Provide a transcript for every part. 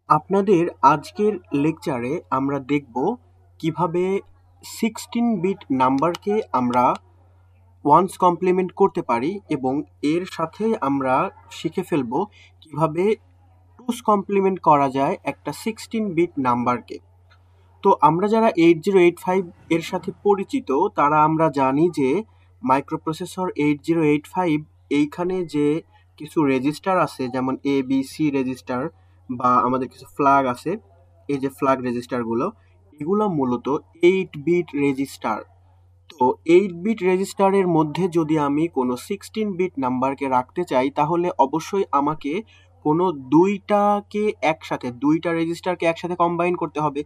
আপনাদের আজকের লেকচারে আমরা দেখব কিভাবে 16 বিট নাম্বারকে আমরা ওয়ান্স কমপ্লিমেন্ট করতে পারি এবং এর সাথে আমরা শিখে ফেলব কিভাবে টুস কমপ্লিমেন্ট করা যায় একটা 16 বিট নাম্বারকে। তো আমরা যারা 8085 এর সাথে পরিচিত তারা আমরা জানি যে মাইক্রোপ্রসেসর 8085 এইখানে যে কিছু রেজিস্টার আছে, যেমন এ বি সি রেজিস্টার বা আমাদের কিছু ফ্ল্যাগ আছে, এই যে ফ্ল্যাগ রেজিস্টারগুলো, এগুলো মূলত 8 বিট রেজিস্টার। তো 8 বিট রেজিস্টারের মধ্যে যদি আমি কোনো 16 বিট নাম্বারকে রাখতে চাই তাহলে অবশ্যই আমাকে কোনো দুইটা রেজিস্টারকে একসাথে কম্বাইন করতে হবে।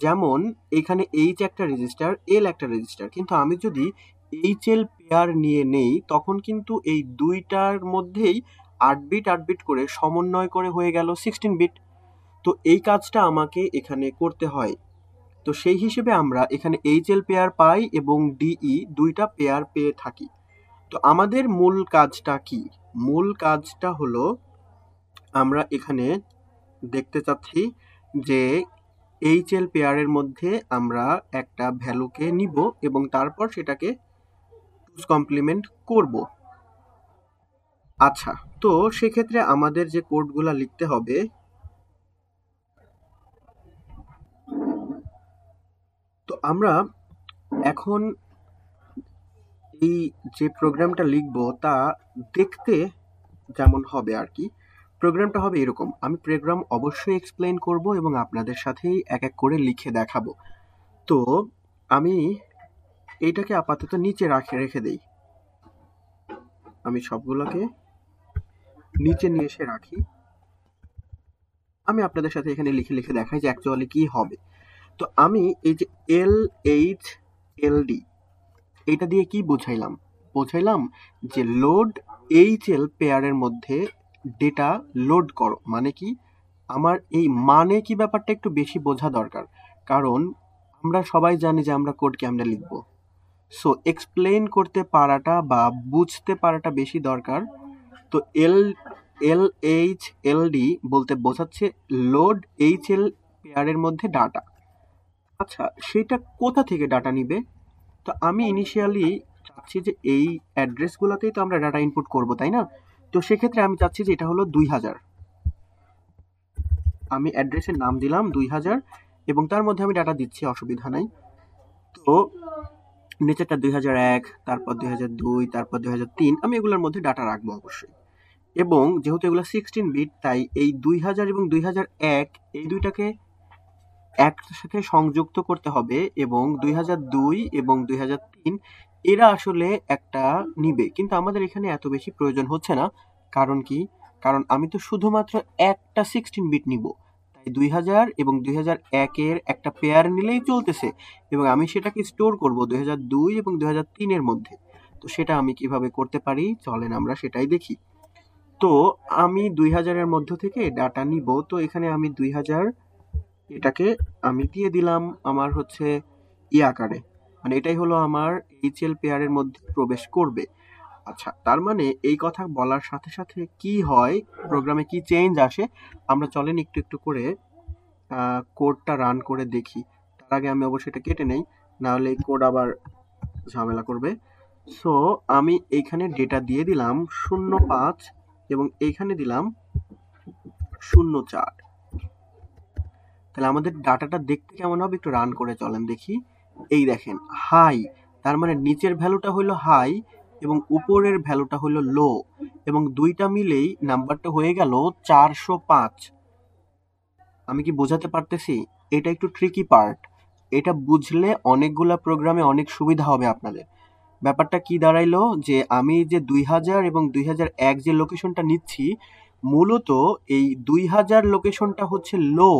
যেমন এখানে এইচ একটা রেজিস্টার, এল একটা রেজিস্টার, কিন্তু আমি যদি এইচ এল পেয়ার নিয়ে নেই তখন কিন্তু এই দুইটার মধ্যেই 8 বিট করে সমন্বয় করে হয়ে গেল 16 বিট। তো এই কাজটা আমাকে এখানে করতে হয়। তো সেই হিসেবে আমরা এখানে এইচএল পেয়ার পাই এবং ডিই দুইটা পেয়ার পেয়ে থাকি। তো আমাদের মূল কাজটা কি? মূল কাজটা হলো আমরা এখানে দেখতে চাচ্ছি যে এইচএল পেয়ারের মধ্যে আমরা একটা ভ্যালুকে নিব এবং তারপর সেটাকে টুস কমপ্লিমেন্ট করব। আচ্ছা, তো সেক্ষেত্রে আমাদের যে কোডগুলা লিখতে হবে, তো আমরা এখন এই যে প্রোগ্রামটা লিখব তা দেখতে যেমন হবে আর কি। প্রোগ্রামটা হবে এরকম, আমি প্রোগ্রাম অবশ্যই এক্সপ্লেন করব এবং আপনাদের সাথেই এক এক করে লিখে দেখাবো। তো আমি এইটাকে আপাতত নিচে রেখে দেই, আমি সবগুলোকে নিচে নিয়ে এসে রাখি। আমি আপনাদের সাথে এখানে লিখে লিখে দেখাই যে অ্যাকচুয়ালি কি হবে। তো আমি এই যে এল এইচ এল ডি এটা দিয়ে কি বোঝাইলাম যে লোড এইচ এল পেয়ারের মধ্যে ডেটা লোড করো। মানে কি, আমার এই মানে কি ব্যাপারটা একটু বেশি বোঝা দরকার, কারণ আমরা সবাই জানি যে আমরা কোড কেমনে লিখব। সো এক্সপ্লেন করতে পারাটা বা বুঝতে পারাটা বেশি দরকার। তো এল এইচ এল ডি বলতে বোঝাচ্ছে লোড এইচ এল পেয়ারের মধ্যে ডাটা। আচ্ছা, সেটা কোথা থেকে ডাটা নিবে? তো আমি ইনিশিয়ালি চাচ্ছি যে এই অ্যাড্রেসগুলোতেই তো আমরা ডাটা ইনপুট করব, তাই না? তো সেক্ষেত্রে আমি চাচ্ছি যে এটা হলো 2000। আমি অ্যাড্রেসের নাম দিলাম 2000 এবং তার মধ্যে আমি ডাটা দিচ্ছি, অসুবিধা নাই। তো নিচেরটা 2001, তারপর 2002, তারপর 2003, আমি এগুলোর মধ্যে ডাটা রাখবো অবশ্যই। এবং যেহেতু এগুলো 16 বিট তাই এই 2000 এবং 2001 এই দুইটাকে একসাথে সংযুক্ত করতে হবে এবং 2002 এবং 2003 এরা আসলে একটা নিবে, কিন্তু আমাদের এখানে এত বেশি প্রয়োজন হচ্ছে না। কারণ কি? কারণ আমি তো শুধুমাত্র একটা 16 বিট নিব, তাই 2000 এবং 2001 এর একটা পেয়ার নিলেই চলতেছে এবং আমি সেটাকে স্টোর করব 2002 এবং 2003 এর মধ্যে। তো সেটা আমি কিভাবে করতে পারি চলেন আমরা সেটাই দেখি। তো আমি 2000 এর মধ্য থেকে ডাটা নিব। তো এখানে আমি 2000 এটাকে আমি দিয়ে দিলাম আমার হচ্ছে আকারে, মানে এটাই হলো আমার এইচএল পেয়ারের মধ্যে প্রবেশ করবে। আচ্ছা, তার মানে এই কথা বলার সাথে সাথে কি হয়, প্রোগ্রামে কি চেঞ্জ আসে, আমরা চলেন একটু একটু করে কোডটা রান করে দেখি। তার আগে আমি অবশ্যই এটা কেটে নেই, নাহলে এই কোড আবার ঝামেলা করবে। সো আমি এইখানে ডেটা দিয়ে দিলাম 05 এবং এইখানে দিলাম 04। তাহলে আমাদের ডাটাটা দেখতে কেমন হবে একটু রান করে চলেন দেখি। এই দেখেন হাই, তার মানে নিচের ভ্যালুটা হলো হাই এবং উপরের ভ্যালুটা হলো লো এবং দুইটা মিলেই নাম্বারটা হয়ে গেল 405। আমি কি বোঝাতে পারতেছি? এটা একটু ট্রিকি পার্ট, এটা বুঝলে অনেকগুলা প্রোগ্রামে অনেক সুবিধা হবে আপনাদের। ব্যাপারটা কি দাঁড়াইলো যে আমি যে 2000 এবং 2001 যে লোকেশনটা নিচ্ছি, মূলত এই 2000 লোকেশনটা হচ্ছে লো,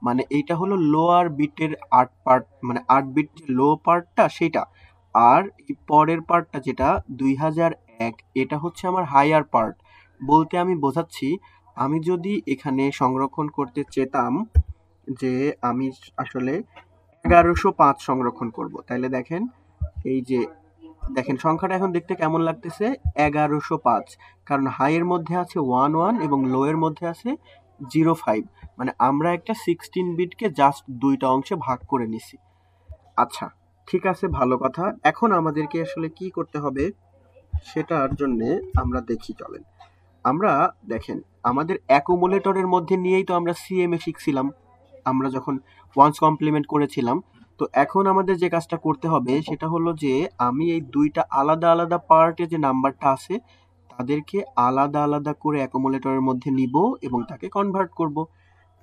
মানে এইটা হলো লোয়ার বিটের 8 পার্ট, মানে 8 বিট যে লো পার্টটা সেটা। আর এই পরের পার্টটা যেটা 2001 এটা হচ্ছে আমার হায়ার পার্ট। বলতে আমি বোঝাচ্ছি, আমি যদি এখানে সংরক্ষণ করতে চেতাম যে আমি আসলে 1105 সংরক্ষণ করব, তাহলে দেখেন এই যে দেখেন সংখ্যাটা এখন দেখতে কেমন লাগতেছে, 1105, কারণ হাই এর মধ্যে আছে 11 এবং লো এর মধ্যে আছে 05, মানে আমরা একটা 16 বিটকে জাস্ট দুইটা অংশে ভাগ করে নিছি। আচ্ছা, ঠিক আছে, ভালো কথা। এখন আমাদেরকে আসলে কি করতে হবে সেটার জন্য আমরা দেখি, চলেন। আমরা দেখেন, আমাদের অ্যাকুমুলেটরের মধ্যে নিয়েই তো আমরা সিএমএ শিখছিলাম আমরা যখন ওয়ান্স কমপ্লিমেন্ট করেছিলাম। তো এখন আমাদের যে কাজটা করতে হবে সেটা হলো যে আমি এই দুইটা আলাদা আলাদা পার্টে যে নাম্বারটা আছে তাদেরকে আলাদা আলাদা করে অ্যাকুমুলেটরের মধ্যে নিব এবং তাকে কনভার্ট করব।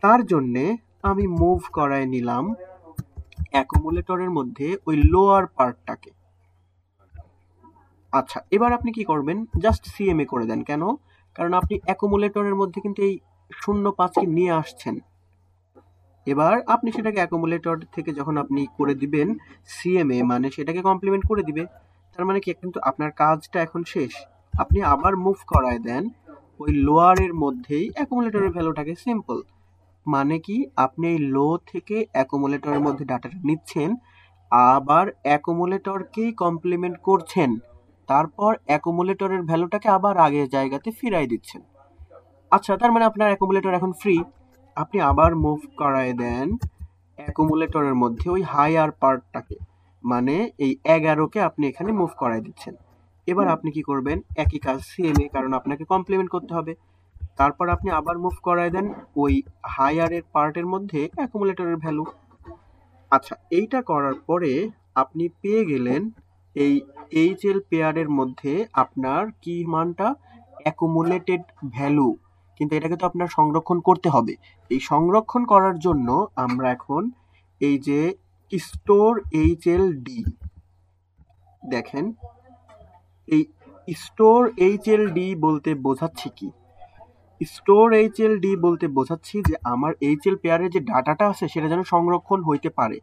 তার জন্যে আমি মুভ করায় নিলাম অ্যাকুমুলেটরের মধ্যে ওই লোয়ার পার্টটাকে। আচ্ছা, এবার আপনি কি করবেন, জাস্ট সিএমএ করে দেন। কেন? কারণ আপনি অ্যাকুমুলেটরের মধ্যে কিন্তু এই 05কে নিয়ে আসছেন। এবার আপনি সেটাকে অ্যাকুমুলেটর থেকে যখন আপনি করে দিবেন সিএমএ, মানে সেটাকে কমপ্লিমেন্ট করে দিবে। তার মানে কি, কিন্তু আপনার কাজটা এখন শেষ। আপনি আবার মুভ করায় দেন ওই লোয়ারের মধ্যেই অ্যাকুমুলেটরের ভ্যালুটাকে। সিম্পল। মানে কি, আপনি এই লো থেকে অ্যাকুমুলেটরের মধ্যে ডাটাটা নিচ্ছেন, আবার অ্যাকুমুলেটরকেই কমপ্লিমেন্ট করছেন, তারপর অ্যাকুমুলেটরের ভ্যালুটাকে আবার আগের জায়গাতে ফিরাই দিচ্ছেন। আচ্ছা, তার মানে আপনার অ্যাকুমুলেটর এখন ফ্রি। আপনি আবার মুভ করায় দেন অ্যাকুমুলেটরের মধ্যে ওই হায়ার পার্টটাকে, মানে এই 11কে আপনি এখানে মুভ করায় দিচ্ছেন। এবার আপনি কি করবেন, একই কাজ সিএমএ, কারণ আপনাকে কমপ্লিমেন্ট করতে হবে। তারপর আপনি আবার মুভ করায় দেন ওই হায়ারের পার্টের মধ্যে অ্যাকুমুলেটরের ভ্যালু। আচ্ছা, এইটা করার পরে আপনি পেয়ে গেলেন এই এইচএল পেয়ারের মধ্যে আপনার কি মানটা, অ্যাকুমুলেটেড ভ্যালু। কিন্তু এটাকে তো আপনার সংরক্ষণ করতে হবে। এই সংরক্ষণ করার জন্য আমরা এখন এই যে স্টোর এইচএল ডি, দেখেন এই স্টোর এইচএল ডি বলতে বোঝাচ্ছি কি, স্টোর এইচএল ডি বলতে বোঝাচ্ছি যে আমার এইচএল পেয়ারের যে ডাটাটা আছে সেটা যেন সংরক্ষণ হইতে পারে।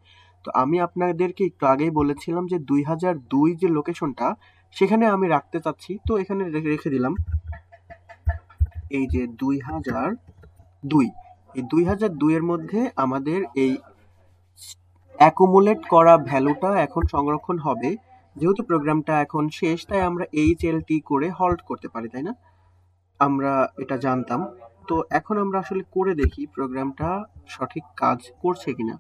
তো আমি আপনাদেরকে একটু আগেই বলেছিলাম যে 2002 যে লোকেশনটা সেখানে আমি রাখতে চাচ্ছি, তো এখানে রেখে দিলাম এই যে 2002। এই 2002 এর মধ্যে আমাদের এই অ্যাকুমুলেট করা ভ্যালুটা এখন সংরক্ষণ হবে। যেহেতু প্রোগ্রামটা এখন শেষ, তাই আমরা এইচএলটি করে হল্ট করতে পারি, তাই না? আমরা এটা জানতাম। তো এখন আমরা আসলে করে দেখি প্রোগ্রামটা সঠিক কাজ করছে কিনা।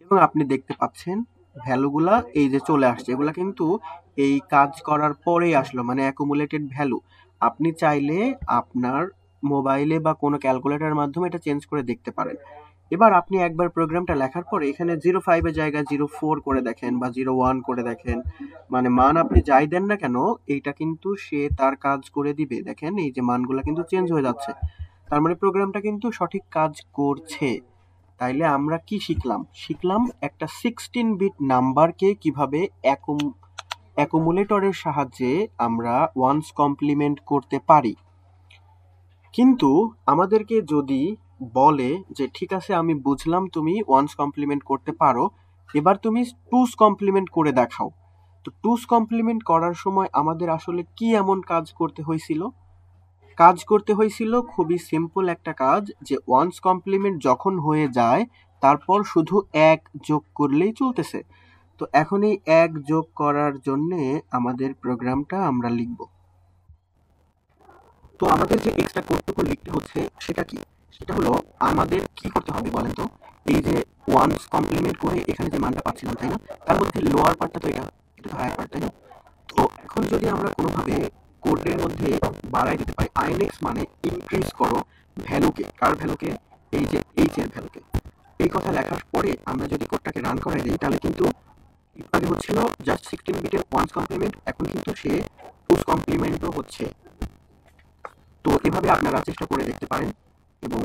এবং আপনি দেখতে পাচ্ছেন ভ্যালুগুলা এই যে চলে আসছে, এগুলা কিন্তু এই কাজ করার পরেই আসলো, মানে অ্যাকুমুলেটেড ভ্যালু। আপনি চাইলে আপনার মোবাইলে বা কোনো ক্যালকুলেটরের মাধ্যমে এটা চেঞ্জ করে দেখতে পারেন। এবার আপনি একবার প্রোগ্রামটা লেখার পরে এখানে 05 এর জায়গায় 04 করে দেখেন বা 01 করে দেখেন, মানে মান আপনি যাই দেন না কেন এইটা কিন্তু সে তার কাজ করে দিবে। দেখেন এই যে মানগুলা কিন্তু চেঞ্জ হয়ে যাচ্ছে, তার মানে প্রোগ্রামটা কিন্তু সঠিক কাজ করছে। তাইলে আমরা কি শিখলাম? শিখলাম একটা 16 বিট নাম্বারকে কিভাবে অ্যাকুমুলেটরের সাহায্যে আমরা ওয়ান্স কমপ্লিমেন্ট করতে পারি। কিন্তু আমাদেরকে যদি বলে যে ঠিক আছে, আমি বুঝলাম তুমি ওয়ান্স কমপ্লিমেন্ট করতে পারো, এবার তুমি টুস কমপ্লিমেন্ট করে দেখাও। তো টুস কমপ্লিমেন্ট করার সময় আমাদের আসলে কি এমন কাজ করতে হয়েছিল? কাজ করতে হয়েছিল খুবই সিম্পল একটা কাজ, যে ওয়ান্স কমপ্লিমেন্ট যখন হয়ে যায় তারপর শুধু এক যোগ করলেই চলতেছে। তো এখন এই এক যোগ করার জন্য আমাদের প্রোগ্রামটা আমরা লিখব। তো আমাদের যে এক্সট্রা কোডটুকু লিখতে হচ্ছে সেটা কি? সেটা হলো আমাদের কি করতে হবে বলেন তো? এই যে ওয়ান্স কমপ্লিমেন্ট করে এখানে যে মানটা পাচ্ছিলাম, তাই না? তার মধ্যে লোয়ার পার্টটা তো এটা তো হায়ার পার্ট, তাই না? তো এখন যদি আমরা কোনোভাবে কোডের মধ্যে বাড়াই দিতে পারি, আইনেক্স মানে ইনক্রিজ করো ভ্যালুকে, কার ভ্যালুকে? এই যে এইচ এর ভ্যালুকে। এই কথা লেখার পরে আমরা যদি কোডটাকে রান করাই দিই, তাহলে কিন্তু আগে হচ্ছিল জাস্ট 16 বিটের ওয়ান্স কমপ্লিমেন্ট, এখন কিন্তু সে টুস কমপ্লিমেন্টও হচ্ছে। তো এভাবে আপনারা চেষ্টা করে দেখতে পারেন এবং